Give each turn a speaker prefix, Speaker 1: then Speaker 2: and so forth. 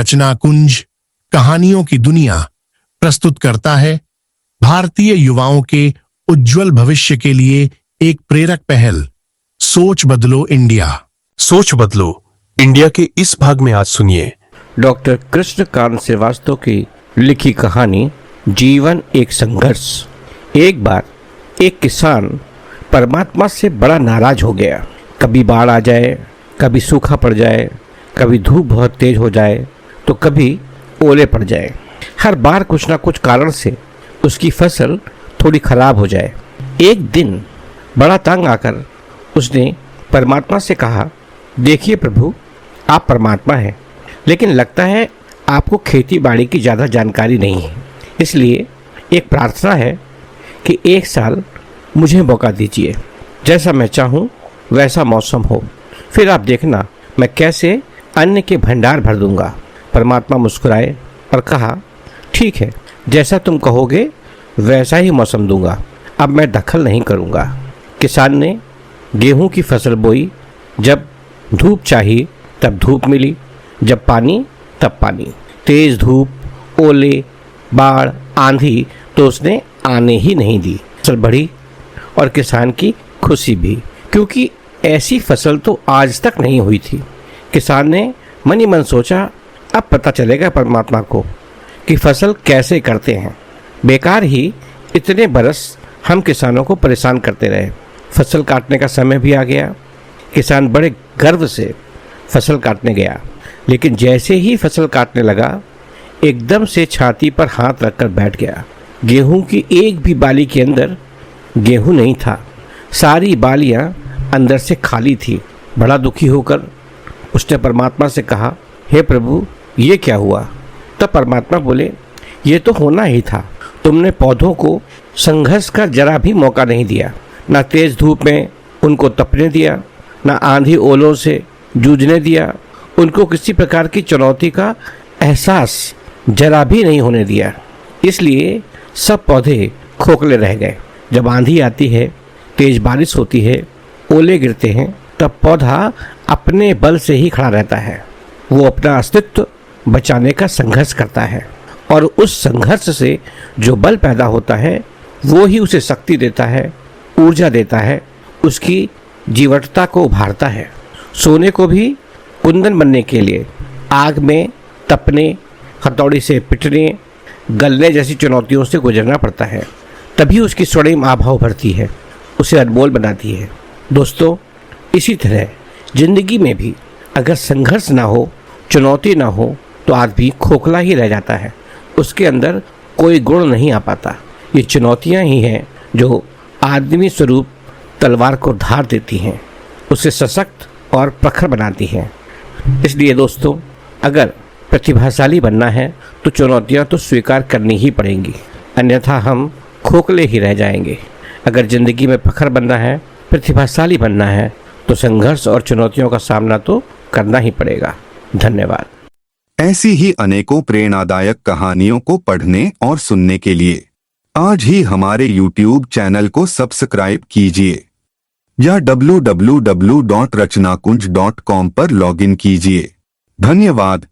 Speaker 1: रचना कुंज कहानियों की दुनिया प्रस्तुत करता है भारतीय युवाओं के उज्जवल भविष्य के लिए एक प्रेरक पहल, सोच बदलो इंडिया।
Speaker 2: सोच बदलो इंडिया के इस भाग में आज सुनिए
Speaker 3: डॉक्टर कृष्णकांत श्रीवास्तव की लिखी कहानी जीवन एक संघर्ष। एक बार एक किसान परमात्मा से बड़ा नाराज हो गया। कभी बाढ़ आ जाए, कभी सूखा पड़ जाए, कभी धूप बहुत तेज हो जाए तो कभी ओले पड़ जाए। हर बार कुछ ना कुछ कारण से उसकी फसल थोड़ी खराब हो जाए। एक दिन बड़ा तंग आकर उसने परमात्मा से कहा, देखिए प्रभु, आप परमात्मा हैं, लेकिन लगता है आपको खेती बाड़ी की ज़्यादा जानकारी नहीं है। इसलिए एक प्रार्थना है कि एक साल मुझे मौका दीजिए, जैसा मैं चाहूँ वैसा मौसम हो, फिर आप देखना मैं कैसे अन्न के भंडार भर दूंगा। परमात्मा मुस्कुराए और कहा, ठीक है, जैसा तुम कहोगे वैसा ही मौसम दूंगा, अब मैं दखल नहीं करूंगा। किसान ने गेहूं की फसल बोई। जब धूप चाहिए तब धूप मिली, जब पानी तब पानी। तेज धूप, ओले, बाढ़, आंधी तो उसने आने ही नहीं दी। फसल बढ़ी और किसान की खुशी भी, क्योंकि ऐसी फसल तो आज तक नहीं हुई थी। किसान ने मन ही मन सोचा, अब पता चलेगा परमात्मा को कि फसल कैसे करते हैं। बेकार ही इतने बरस हम किसानों को परेशान करते रहे। फसल काटने का समय भी आ गया। किसान बड़े गर्व से फसल काटने गया, लेकिन जैसे ही फसल काटने लगा एकदम से छाती पर हाथ रखकर बैठ गया। गेहूं की एक भी बाली के अंदर गेहूं नहीं था। सारी बालियां अंदर से खाली थी। बड़ा दुखी होकर उसने परमात्मा से कहा, हे प्रभु, ये क्या हुआ? तब परमात्मा बोले, ये तो होना ही था। तुमने पौधों को संघर्ष का जरा भी मौका नहीं दिया। ना तेज धूप में उनको तपने दिया, ना आंधी ओलों से जूझने दिया। उनको किसी प्रकार की चुनौती का एहसास जरा भी नहीं होने दिया। इसलिए सब पौधे खोखले रह गए। जब आंधी आती है, तेज बारिश होती है, ओले गिरते हैं, तब पौधा अपने बल से ही खड़ा रहता है। वो अपना अस्तित्व बचाने का संघर्ष करता है, और उस संघर्ष से जो बल पैदा होता है वो ही उसे शक्ति देता है, ऊर्जा देता है, उसकी जीवटता को उभारता है। सोने को भी कुंदन बनने के लिए आग में तपने, हथौड़ी से पिटने, गलने जैसी चुनौतियों से गुजरना पड़ता है। तभी उसकी स्वर्णिम आभा उभरती है, उसे अनमोल बनाती है। दोस्तों, इसी तरह जिंदगी में भी अगर संघर्ष ना हो, चुनौती ना हो, तो आदमी खोखला ही रह जाता है। उसके अंदर कोई गुण नहीं आ पाता। ये चुनौतियां ही हैं जो आदमी स्वरूप तलवार को धार देती हैं, उसे सशक्त और प्रखर बनाती हैं। इसलिए दोस्तों, अगर प्रतिभाशाली बनना है तो चुनौतियां तो स्वीकार करनी ही पड़ेंगी, अन्यथा हम खोखले ही रह जाएंगे। अगर जिंदगी में प्रखर बनना है, प्रतिभाशाली बनना है, तो संघर्ष और चुनौतियों का सामना तो करना ही पड़ेगा। धन्यवाद।
Speaker 4: ऐसी ही अनेकों प्रेरणादायक कहानियों को पढ़ने और सुनने के लिए आज ही हमारे YouTube चैनल को सब्सक्राइब कीजिए या www.rachnakunj.com पर लॉगिन कीजिए। धन्यवाद।